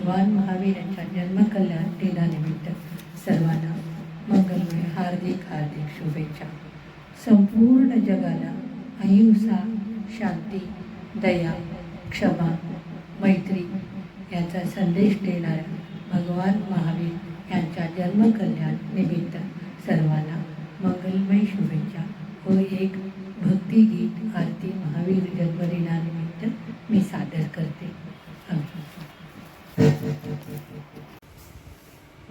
भगवान महावीर यांच्या जन्मकल्याण दिनानिमित्त सर्वांना मंगलमय हार्दिक हार्दिक शुभेच्छा. संपूर्ण जगाला अहिंसा, शांती, दया, क्षमा, मैत्री याचा संदेश देणाऱ्या भगवान महावीर यांच्या जन्मकल्याण निमित्त सर्वांना मंगलमय शुभेच्छा व एक भक्तिगीत आरती महावीर जन्मदिनानिमित्त मी सादर करते.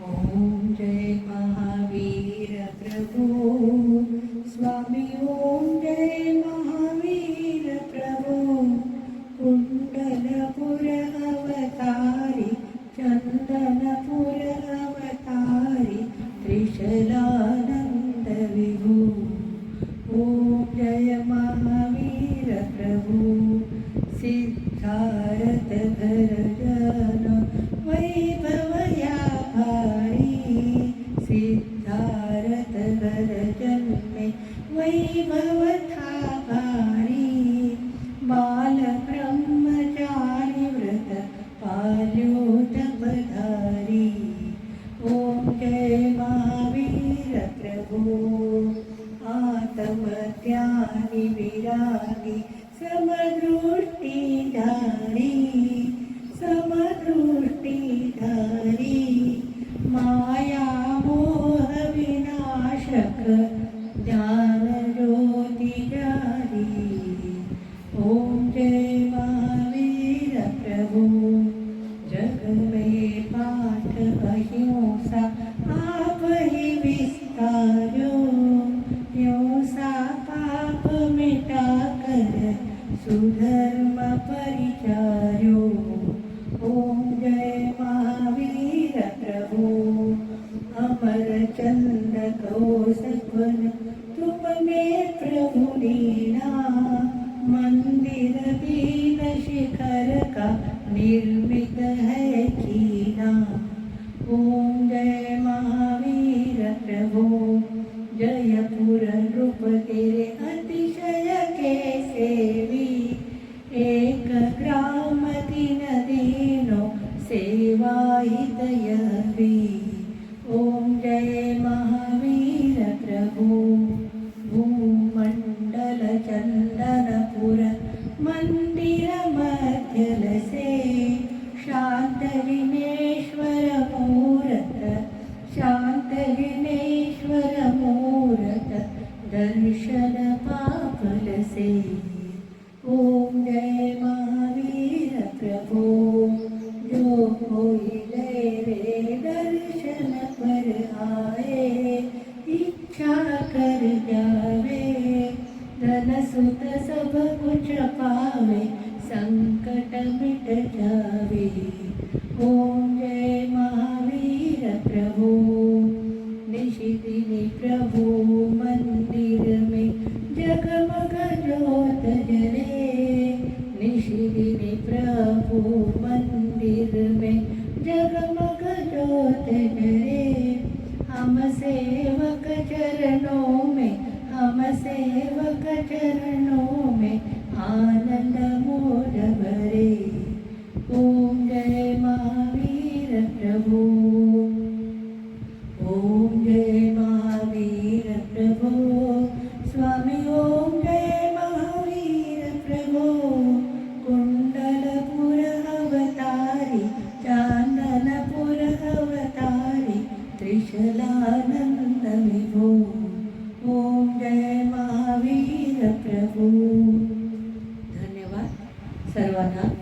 ओम जय महावीर प्रभु स्वामी, ओम जय महावीर प्रभु कुंडलपुर अवतारी, चंदनपुर अवतारी, त्रिशलानंद विभू. ओम जय महावीर प्रभु सिद्धार्थ घरजन वैभव या भारी, सिद्धार्थ घरजन में वैभव था भारी, बाल ब्रह्मचारी व्रत पाल्यो तपधारी. ओम जय महावीर प्रभु आत्मज्ञानी विरागी समदृष्टी धारी, समदृष्टी धारी, माया मोह विनाशक ज्ञान ज्योति जारी. ओम जय महावीर प्रभु जग में पाठ अहिंसा आप ही विस्तारो, हिंसा पाप मिटा कर सुधर्म परिचार्यो. ओम जय महावीर प्रभु अमर चंद को सपन तुमने प्रभु लीला, मंदिर बीन शिखर का निर्मित है कीना. ओम जय महावीर प्रभु जयपुर रूप तेरे अतिशय के सेवी, एक ग्राम दिन दीनो सेवा हित यवी. ओम जय महावीर प्रभु भूमंडल चंदनपुर मंदिर मध्यल से, शांत विनेश्वर मूरत, शांत विनेश्वर मूरत दर्शन पापल से. ओम जय महावीर प्रभु जो कोई ले रे दर्शन पर आए, इच्छा कर जावे धन सुत सब कुछ पावे, संकट मिट जावे. ओम जय महावीर प्रभु निशिदिनी प्रभु मंदिर में जगमग ज्योत जले, निशिदिनी प्रभु मंदिर में जगमग ज्योत जले. हम सेवक चरणों में, हम सेवक चरणों में आनंद मोद भरे. ओम जय महावीर प्रभु, ओम जय महावीर प्रभु स्वामी, ओम जय महावीर प्रभु कुंडलपुर अवतारी, चांदनपुर अवतारी, त्रिशलानंद विभू. ओम जय महावीर प्रभु. धन्यवाद सर्वांना.